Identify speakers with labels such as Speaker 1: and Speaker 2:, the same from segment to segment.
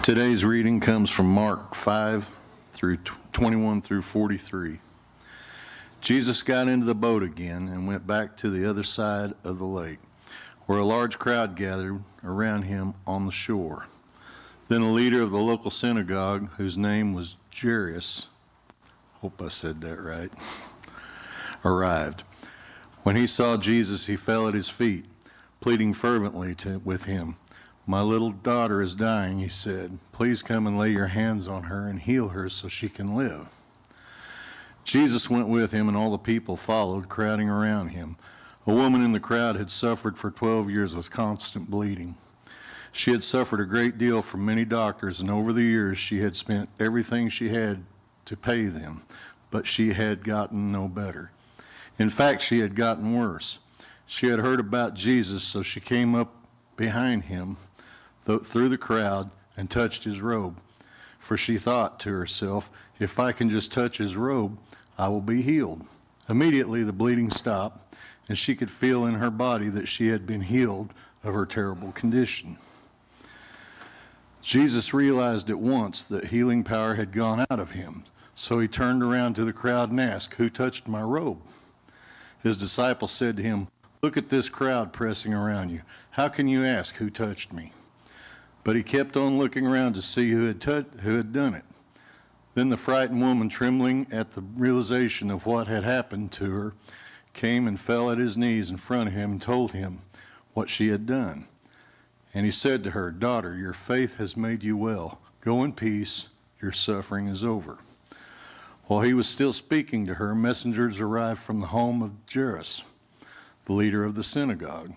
Speaker 1: Today's reading comes from Mark 5 through 21 through 43. Jesus got into the boat again and went back to the other side of the lake, where a large crowd gathered around him on the shore. Then a leader of the local synagogue, whose name was Jairus, hope I said that right, arrived. When he saw Jesus, he fell at his feet, pleading fervently with him. "My little daughter is dying," he said. "Please come and lay your hands on her and heal her so she can live." Jesus went with him, and all the people followed, crowding around him. A woman in the crowd had suffered for 12 years with constant bleeding. She had suffered a great deal from many doctors, and over the years she had spent everything she had to pay them, but she had gotten no better. In fact, she had gotten worse. She had heard about Jesus, so she came up behind him through the crowd and touched his robe. For she thought to herself, "If I can just touch his robe, I will be healed." Immediately the bleeding stopped, and she could feel in her body that she had been healed of her terrible condition. Jesus realized at once that healing power had gone out of him, so he turned around to the crowd and asked, "Who touched my robe?" His disciples said to him, "Look at this crowd pressing around you. How can you ask, 'Who touched me?'" But he kept on looking around to see who had done it. Then the frightened woman, trembling at the realization of what had happened to her, came and fell at his knees in front of him and told him what she had done. And he said to her, "Daughter, your faith has made you well. Go in peace. Your suffering is over." While he was still speaking to her, messengers arrived from the home of Jairus, the leader of the synagogue.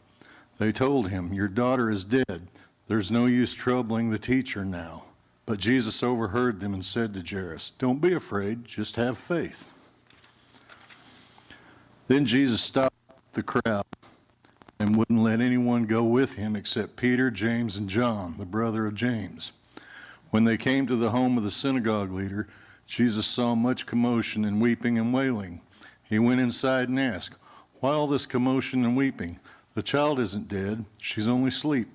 Speaker 1: They told him, "Your daughter is dead. There's no use troubling the teacher now." But Jesus overheard them and said to Jairus, "Don't be afraid, just have faith." Then Jesus stopped the crowd and wouldn't let anyone go with him except Peter, James, and John, the brother of James. When they came to the home of the synagogue leader, Jesus saw much commotion and weeping and wailing. He went inside and asked, "Why all this commotion and weeping? The child isn't dead, she's only asleep."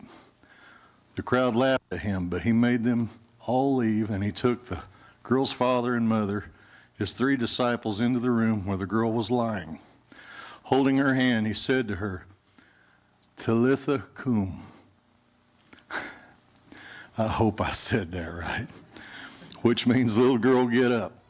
Speaker 1: The crowd laughed at him, but he made them all leave, and he took the girl's father and mother, his 3 disciples, into the room where the girl was lying. Holding her hand, he said to her, "Talitha cum." I hope I said that right. Which means, "Little girl, get up."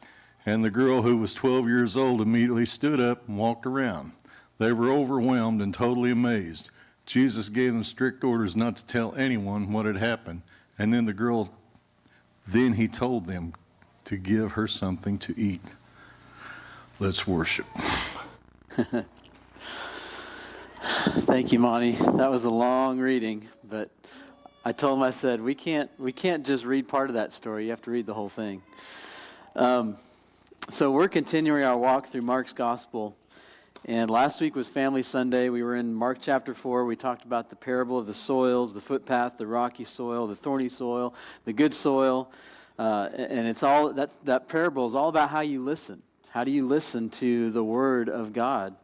Speaker 1: And the girl, who was 12 years old, immediately stood up and walked around. They were overwhelmed and totally amazed. Jesus gave them strict orders not to tell anyone what had happened, and then he told them to give her something to eat. Let's worship.
Speaker 2: Thank you, Monty. That was a long reading, but I told him, I said, we can't just read part of that story. You have to read the whole thing. So we're continuing our walk through Mark's Gospel. And last week was Family Sunday. We were in Mark chapter 4. We talked about the parable of the soils, the footpath, the rocky soil, the thorny soil, the good soil. And it's all that parable is all about how you listen. How do you listen to the Word of God?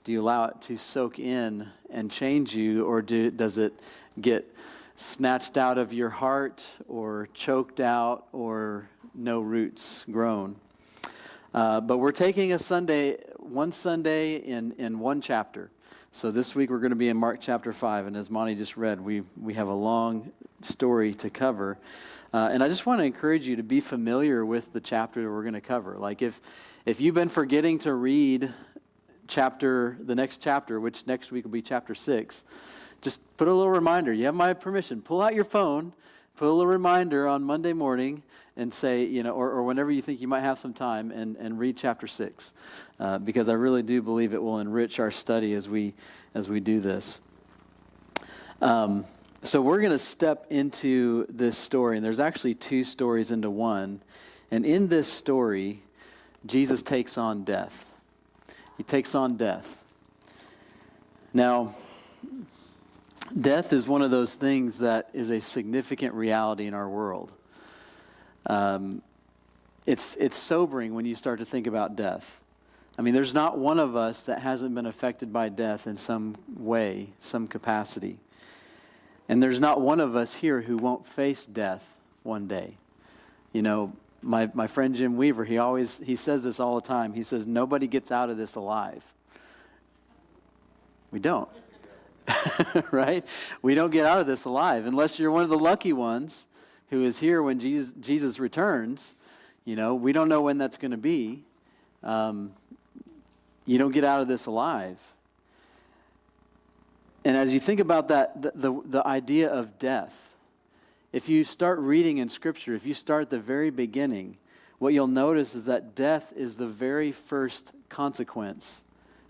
Speaker 2: Do you allow it to soak in and change you, or does it get snatched out of your heart, or choked out, or no roots grown? But we're taking one Sunday in one chapter. So this week we're going to be in Mark chapter 5, and as Monty just read, we have a long story to cover. And I just want to encourage you to be familiar with the chapter that we're going to cover. Like if you've been forgetting to read the next chapter, which next week will be chapter 6, just put a little reminder. You have my permission. Pull out your phone, put a little reminder on Monday morning, and say, or whenever you think you might have some time, and read chapter 6, because I really do believe it will enrich our study as we do this. So we're going to step into this story, and there's actually 2 stories into one. And in this story, Jesus takes on death. He takes on death. Now, death is one of those things that is a significant reality in our world. It's sobering when you start to think about death. I mean, there's not one of us that hasn't been affected by death in some way, some capacity. And there's not one of us here who won't face death one day. You know, my friend Jim Weaver, he says this all the time. He says, nobody gets out of this alive. We don't. Right? We don't get out of this alive unless you're one of the lucky ones who is here when Jesus returns. You know, we don't know when that's going to be. You don't get out of this alive. And as you think about that, the idea of death, if you start reading in Scripture, if you start at the very beginning, what you'll notice is that death is the very first consequence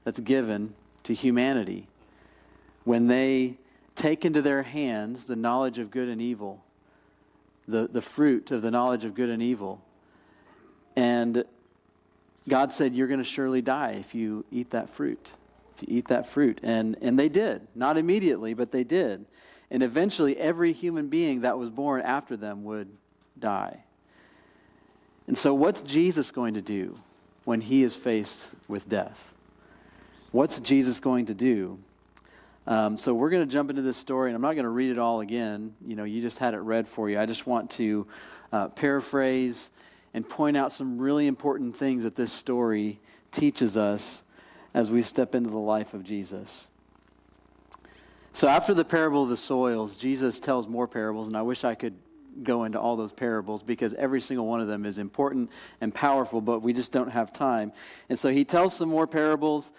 Speaker 2: that's given to humanity when they take into their hands the knowledge of good and evil, the fruit of the knowledge of good and evil. And God said, you're going to surely die if you eat that fruit. If you eat that fruit. And they did. Not immediately, but they did. And eventually every human being that was born after them would die. And so what's Jesus going to do when he is faced with death? What's Jesus going to do? So we're going to jump into this story, and I'm not going to read it all again. You know, you just had it read for you. I just want to paraphrase and point out some really important things that this story teaches us as we step into the life of Jesus. So after the parable of the soils, Jesus tells more parables, and I wish I could go into all those parables because every single one of them is important and powerful, but we just don't have time. And so he tells some more parables.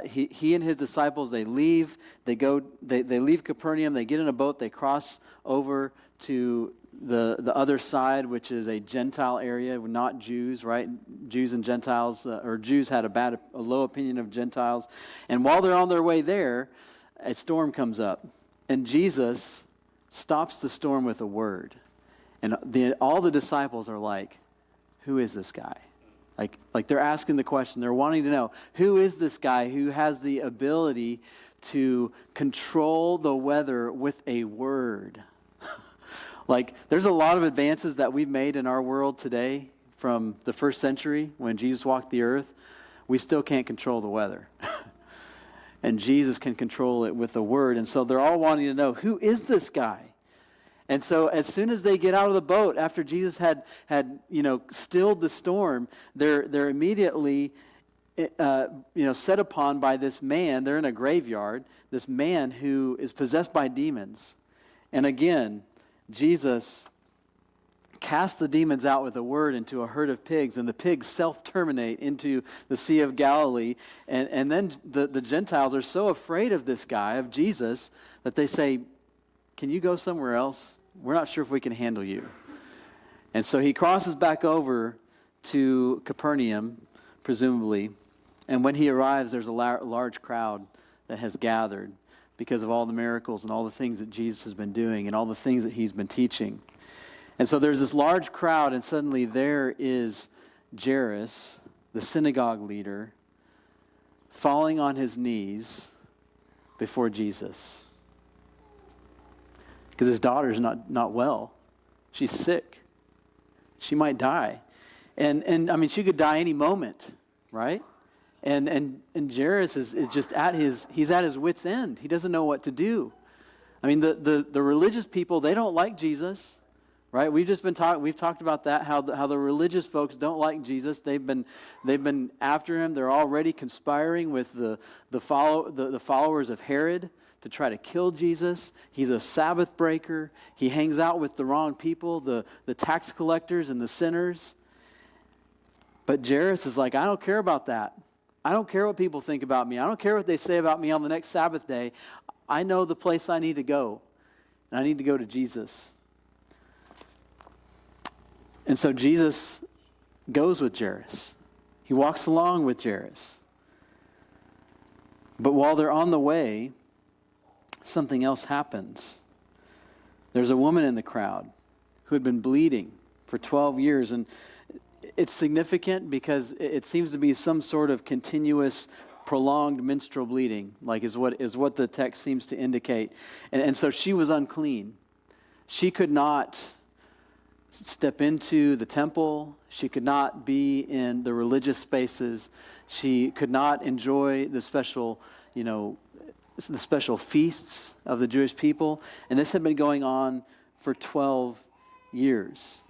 Speaker 2: He and his disciples, they leave. They leave Capernaum. They get in a boat. They cross over to the other side, which is a Gentile area, not Jews, right? Jews and Gentiles, or Jews had a low opinion of Gentiles. And while they're on their way there, a storm comes up, and Jesus stops the storm with a word. And all the disciples are like, who is this guy? Like they're asking the question. They're wanting to know, who is this guy who has the ability to control the weather with a word? Like, there's a lot of advances that we've made in our world today from the first century when Jesus walked the earth. We still can't control the weather. And Jesus can control it with a word. And so they're all wanting to know, who is this guy? And so as soon as they get out of the boat, after Jesus had stilled the storm, they're immediately set upon by this man. They're in a graveyard, this man who is possessed by demons. And again, Jesus casts the demons out with a word into a herd of pigs, and the pigs self-terminate into the Sea of Galilee. And then the Gentiles are so afraid of this guy, of Jesus, that they say, can you go somewhere else? We're not sure if we can handle you. And so he crosses back over to Capernaum, presumably. And when he arrives, there's a large crowd that has gathered because of all the miracles and all the things that Jesus has been doing and all the things that he's been teaching. And so there's this large crowd, and suddenly there is Jairus, the synagogue leader, falling on his knees before Jesus. Because his daughter's not well. She's sick. She might die. And I mean, she could die any moment, right? And Jairus is just at his wit's end. He doesn't know what to do. I mean, the religious people, they don't like Jesus, right? We've talked about that, how the religious folks don't like Jesus. They've been after him. They're already conspiring with the followers of Herod to try to kill Jesus. He's a Sabbath breaker. He hangs out with the wrong people, the tax collectors and the sinners. But Jairus is like, I don't care about that. I don't care what people think about me. I don't care what they say about me on the next Sabbath day. I know the place I need to go, and I need to go to Jesus. And so Jesus goes with Jairus. He walks along with Jairus. But while they're on the way, something else happens. There's a woman in the crowd who had been bleeding for 12 years, and it's significant because it seems to be some sort of continuous, prolonged menstrual bleeding, like is what the text seems to indicate. And so she was unclean. She could not step into the temple. She could not be in the religious spaces. She could not enjoy the special feasts of the Jewish people. And this had been going on for 12 years.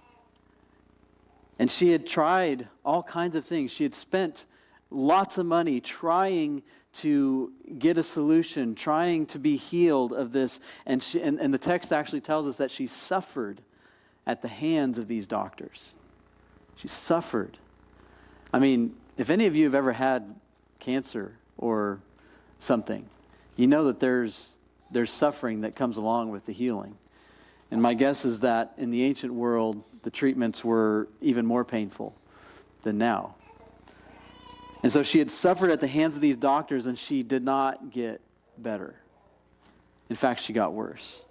Speaker 2: And she had tried all kinds of things. She had spent lots of money trying to get a solution, trying to be healed of this. And the text actually tells us that she suffered at the hands of these doctors. She suffered. I mean, if any of you have ever had cancer or something, you know that there's suffering that comes along with the healing. And my guess is that in the ancient world, the treatments were even more painful than now. And so she had suffered at the hands of these doctors, and she did not get better. In fact, she got worse.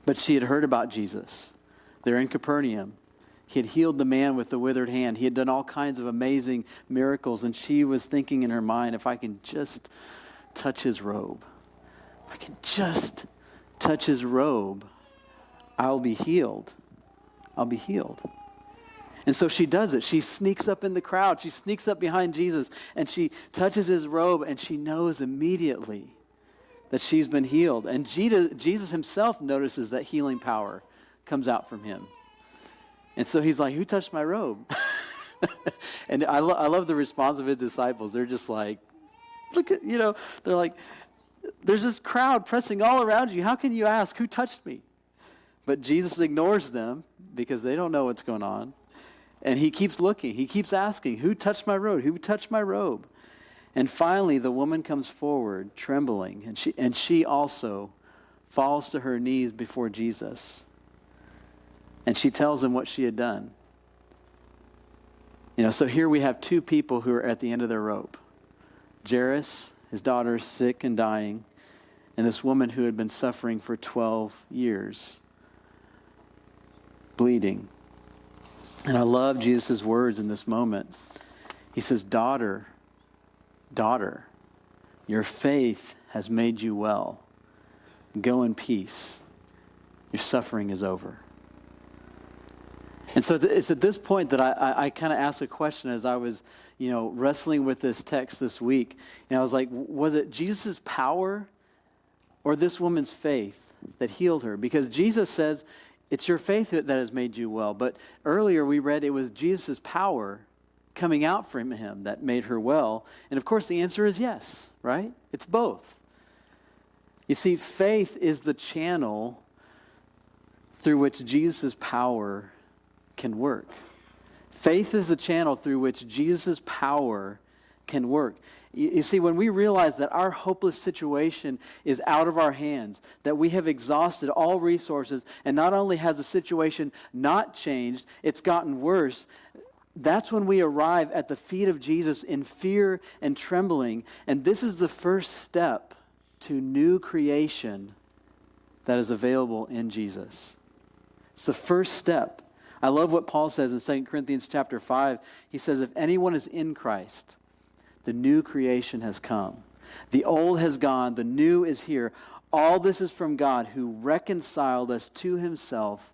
Speaker 2: But she had heard about Jesus. They're in Capernaum. He had healed the man with the withered hand. He had done all kinds of amazing miracles, and she was thinking in her mind, if I can just touch his robe, if I can just touch his robe, I'll be healed. I'll be healed. And so she does it. She sneaks up in the crowd. She sneaks up behind Jesus, and she touches his robe, and she knows immediately that she's been healed. And Jesus himself notices that healing power comes out from him. And so he's like, who touched my robe? And I love the response of his disciples. They're just like, look at, they're like, there's this crowd pressing all around you. How can you ask, who touched me? But Jesus ignores them because they don't know what's going on. And he keeps looking. He keeps asking, who touched my robe? Who touched my robe? And finally, the woman comes forward, trembling, and she also falls to her knees before Jesus. And she tells him what she had done. So here we have two people who are at the end of their rope. Jairus, his daughter, is sick and dying, and this woman who had been suffering for 12 years, bleeding. And I love Jesus' words in this moment. He says, daughter, your faith has made you well. Go in peace. Your suffering is over. And so it's at this point that I kind of asked a question as I was, wrestling with this text this week. And I was like, was it Jesus' power or this woman's faith that healed her? Because Jesus says, it's your faith that has made you well. But earlier we read it was Jesus' power coming out from him that made her well. And of course the answer is yes, right? It's both. You see, faith is the channel through which Jesus' power can work. Faith is the channel through which Jesus' power can work. You see, when we realize that our hopeless situation is out of our hands, that we have exhausted all resources, and not only has the situation not changed, it's gotten worse, that's when we arrive at the feet of Jesus in fear and trembling. And this is the first step to new creation that is available in Jesus. It's the first step. I love what Paul says in 2 Corinthians chapter 5. He says, if anyone is in Christ, the new creation has come. The old has gone, the new is here. All this is from God who reconciled us to himself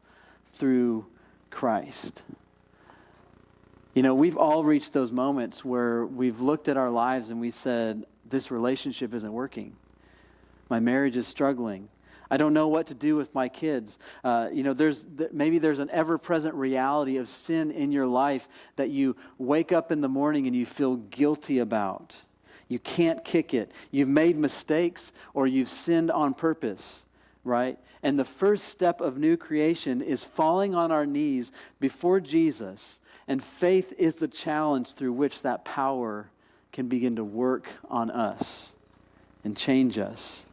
Speaker 2: through Christ. We've all reached those moments where we've looked at our lives and we said, this relationship isn't working. My marriage is struggling. I don't know what to do with my kids. Maybe there's an ever-present reality of sin in your life that you wake up in the morning and you feel guilty about. You can't kick it. You've made mistakes or you've sinned on purpose, right? And the first step of new creation is falling on our knees before Jesus. And faith is the challenge through which that power can begin to work on us and change us.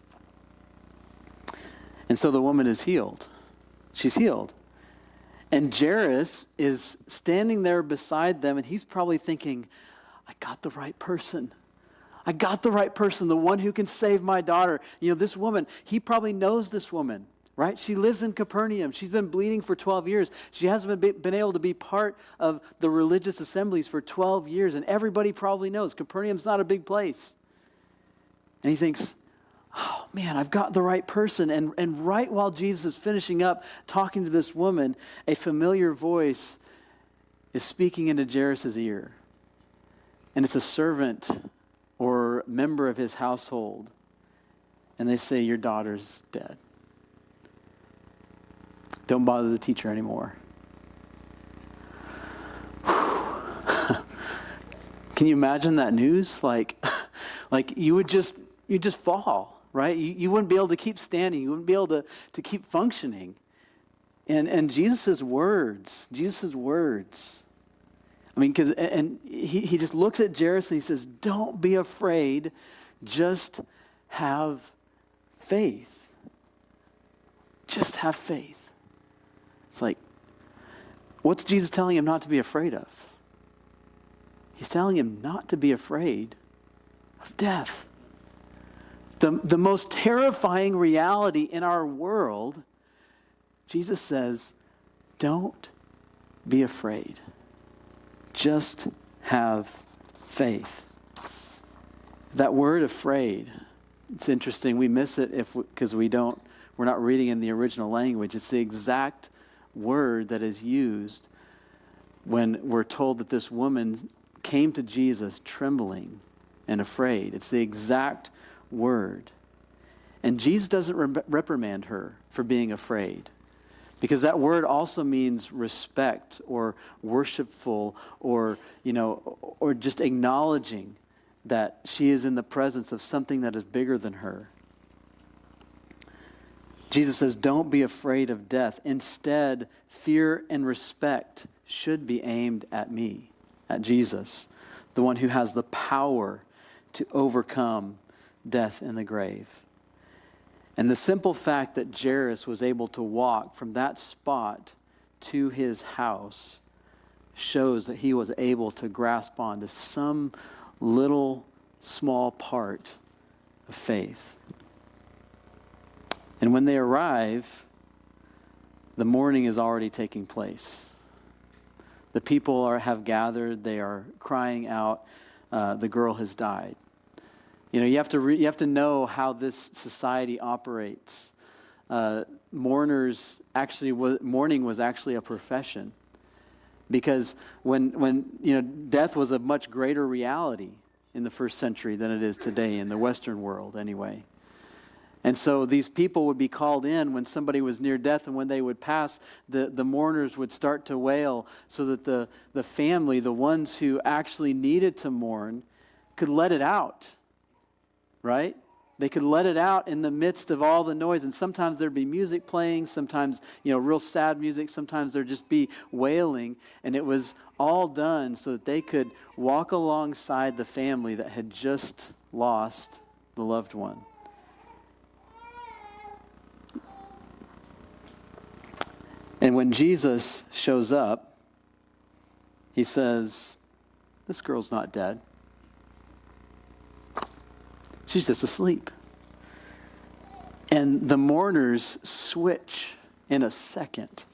Speaker 2: And so the woman is healed. She's healed. And Jairus is standing there beside them, and he's probably thinking, I got the right person. I got the right person, the one who can save my daughter. This woman, he probably knows this woman, right? She lives in Capernaum. She's been bleeding for 12 years. She hasn't been able to be part of the religious assemblies for 12 years, and everybody probably knows Capernaum's not a big place. And he thinks, oh man, I've got the right person. And right while Jesus is finishing up talking to this woman, a familiar voice is speaking into Jairus' ear. And it's a servant or member of his household. And they say, your daughter's dead. Don't bother the teacher anymore. Can you imagine that news? Like you'd just fall, right? You wouldn't be able to keep standing. You wouldn't be able to keep functioning. And Jesus' words. I mean, and he just looks at Jairus and he says, don't be afraid, just have faith. Just have faith. It's like, what's Jesus telling him not to be afraid of? He's telling him not to be afraid of death. The most terrifying reality in our world, Jesus says, don't be afraid. Just have faith. That word afraid, it's interesting. We miss it because we're not reading in the original language. It's the exact word that is used when we're told that this woman came to Jesus trembling and afraid. It's the exact word. And Jesus doesn't reprimand her for being afraid, because that word also means respect or worshipful or just acknowledging that she is in the presence of something that is bigger than her. Jesus says, don't be afraid of death. Instead, fear and respect should be aimed at me, at Jesus, the one who has the power to overcome death and the grave. And the simple fact that Jairus was able to walk from that spot to his house shows that he was able to grasp onto some little small part of faith. And when they arrive, the mourning is already taking place. The people have gathered. They are crying out, the girl has died. You have to know how this society operates. Mourning was actually a profession, because when death was a much greater reality in the first century than it is today in the Western world, anyway. And so these people would be called in when somebody was near death, and when they would pass, the mourners would start to wail so that the family, the ones who actually needed to mourn, could let it out, right? They could let it out in the midst of all the noise. And sometimes there'd be music playing, sometimes, real sad music, sometimes there'd just be wailing. And it was all done so that they could walk alongside the family that had just lost the loved one. And when Jesus shows up, he says, this girl's not dead. She's just asleep. And the mourners switch in a second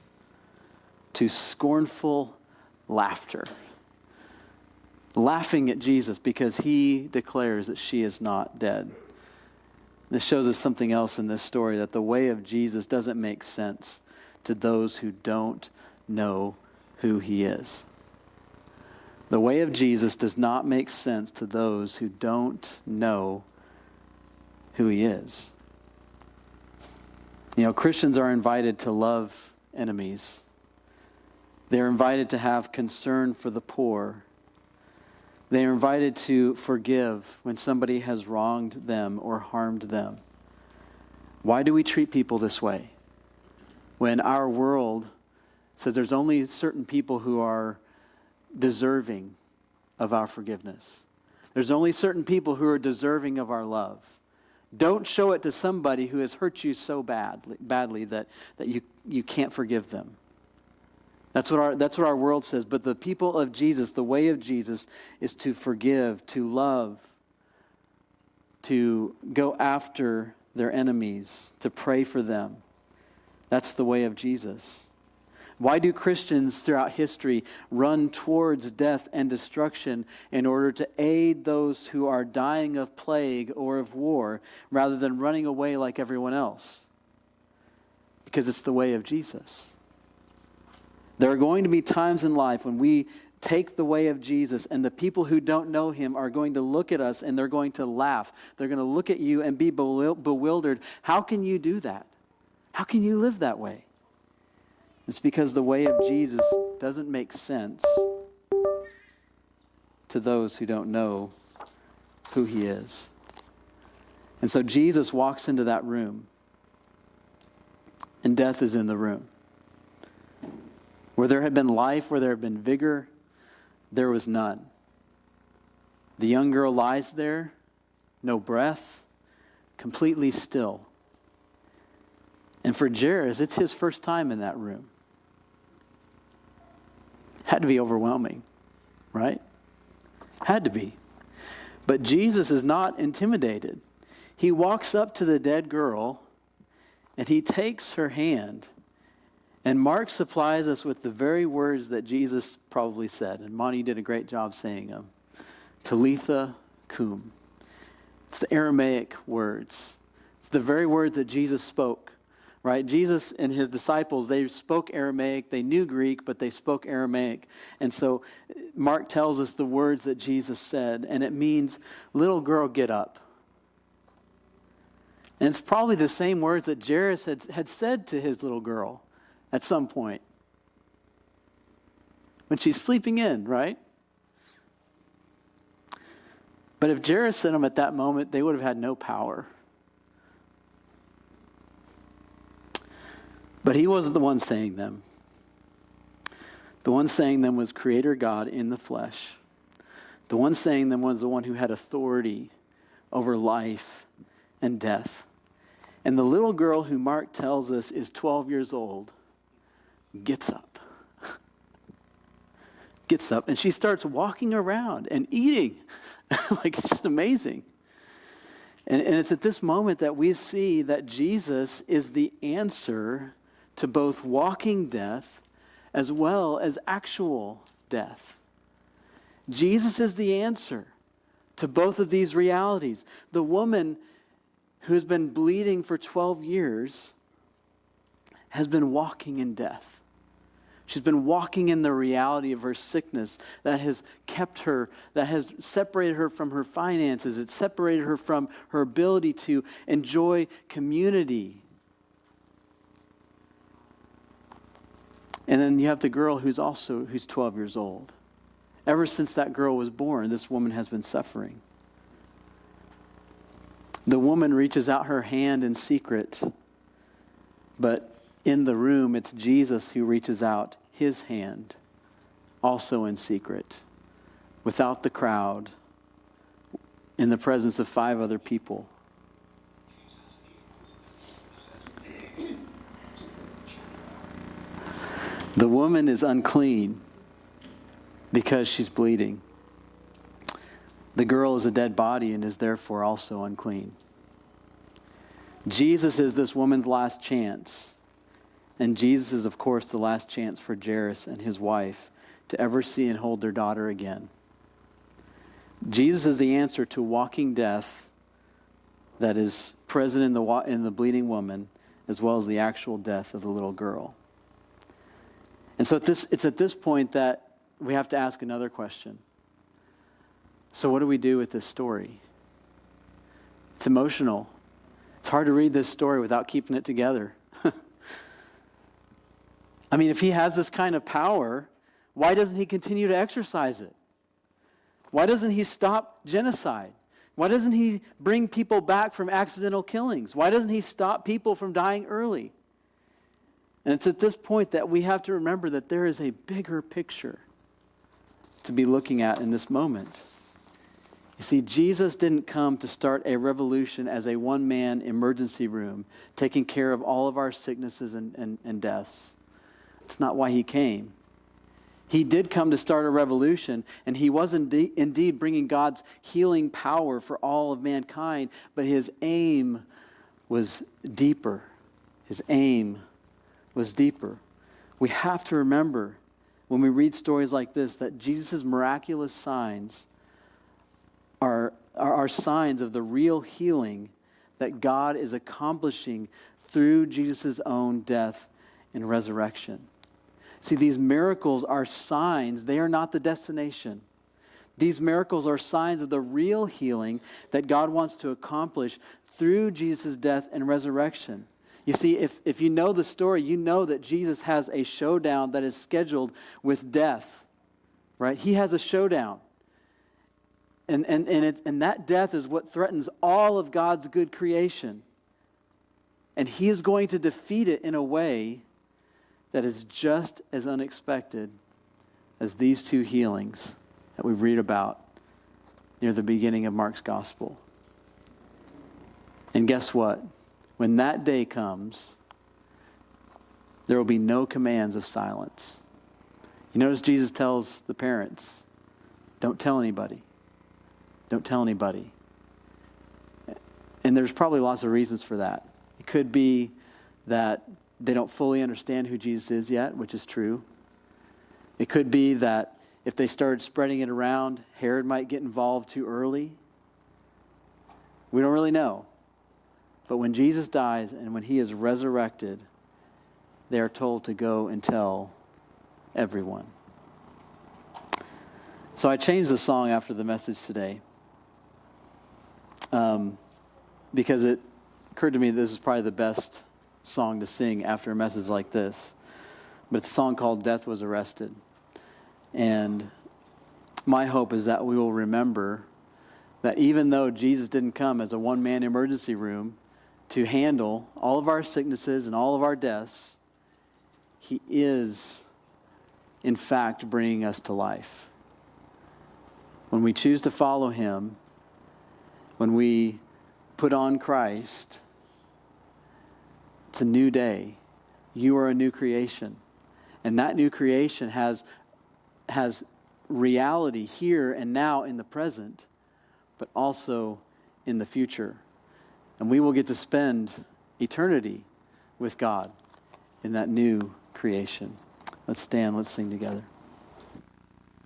Speaker 2: to scornful laughter, laughing at Jesus because he declares that she is not dead. This shows us something else in this story, that the way of Jesus doesn't make sense to those who don't know who he is. The way of Jesus does not make sense to those who don't know who he is. Christians are invited to love enemies. They're invited to have concern for the poor. They are invited to forgive when somebody has wronged them or harmed them. Why do we treat people this way? When our world says there's only certain people who are deserving of our forgiveness. There's only certain people who are deserving of our love. Don't show it to somebody who has hurt you so badly that you can't forgive them. That's what our world says. But the people of Jesus, the way of Jesus, is to forgive, to love, to go after their enemies, to pray for them. That's the way of Jesus. Why do Christians throughout history run towards death and destruction in order to aid those who are dying of plague or of war, rather than running away like everyone else? Because it's the way of Jesus. There are going to be times in life when we take the way of Jesus, and the people who don't know him are going to look at us and they're going to laugh. They're going to look at you and be bewildered. How can you do that? How can you live that way? It's because the way of Jesus doesn't make sense to those who don't know who he is. And so Jesus walks into that room, and death is in the room. Where there had been life, where there had been vigor, there was none. The young girl lies there, no breath, completely still. And for Jairus, it's his first time in that room. Had to be overwhelming, right? Had to be. But Jesus is not intimidated. He walks up to the dead girl and he takes her hand. And Mark supplies us with the very words that Jesus probably said. And Monty did a great job saying them. Talitha cum. It's the Aramaic words. It's the very words that Jesus spoke, right? Jesus and his disciples, they spoke Aramaic. They knew Greek, but they spoke Aramaic. And so Mark tells us the words that Jesus said, and it means, little girl, get up. And it's probably the same words that Jairus had said to his little girl at some point. When she's sleeping in, right? But if Jairus said them at that moment, they would have had no power. But he wasn't the one saying them. The one saying them was Creator God in the flesh. The one saying them was the one who had authority over life and death. And the little girl who Mark tells us is 12 years old gets up. Gets up and she starts walking around and eating. Like, it's just amazing. And it's at this moment that we see that Jesus is the answer to both walking death as well as actual death. Jesus is the answer to both of these realities. The woman who has been bleeding for 12 years has been walking in death. She's been walking in the reality of her sickness that has kept her, that has separated her from her finances. It's separated her from her ability to enjoy community. And then you have the girl who's 12 years old. Ever since that girl was born, this woman has been suffering. The woman reaches out her hand in secret, but in the room, it's Jesus who reaches out his hand, also in secret, without the crowd, in the presence of 5 other people. The woman is unclean because she's bleeding. The girl is a dead body and is therefore also unclean. Jesus is this woman's last chance. And Jesus is, of course, the last chance for Jairus and his wife to ever see and hold their daughter again. Jesus is the answer to walking death that is present in the bleeding woman, as well as the actual death of the little girl. And so it's at this point that we have to ask another question. So what do we do with this story? It's emotional. It's hard to read this story without keeping it together. I mean, if he has this kind of power, why doesn't he continue to exercise it? Why doesn't he stop genocide? Why doesn't he bring people back from accidental killings? Why doesn't he stop people from dying early? And it's at this point that we have to remember that there is a bigger picture to be looking at in this moment. You see, Jesus didn't come to start a revolution as a one-man emergency room, taking care of all of our sicknesses and deaths. It's not why he came. He did come to start a revolution, and he was indeed bringing God's healing power for all of mankind, but his aim was deeper. His aim was deeper. We have to remember when we read stories like this that Jesus' miraculous signs are signs of the real healing that God is accomplishing through Jesus' own death and resurrection. See, these miracles are signs. They are not the destination. These miracles are signs of the real healing that God wants to accomplish through Jesus' death and resurrection. You see, if you know the story, you know that Jesus has a showdown that is scheduled with death, right? He has a showdown. And that death is what threatens all of God's good creation. And he is going to defeat it in a way that is just as unexpected as these two healings that we read about near the beginning of Mark's gospel. And guess what? When that day comes, there will be no commands of silence. You notice Jesus tells the parents, don't tell anybody. Don't tell anybody. And there's probably lots of reasons for that. It could be that they don't fully understand who Jesus is yet, which is true. It could be that if they started spreading it around, Herod might get involved too early. We don't really know. But when Jesus dies and when he is resurrected, they are told to go and tell everyone. So I changed the song after the message today because it occurred to me this is probably the best song to sing after a message like this. But it's a song called Death Was Arrested. And my hope is that we will remember that even though Jesus didn't come as a one-man emergency room to handle all of our sicknesses and all of our deaths, he is, in fact, bringing us to life. When we choose to follow him, when we put on Christ, it's a new day. You are a new creation. And that new creation has reality here and now in the present, but also in the future. And we will get to spend eternity with God in that new creation. Let's stand, let's sing together.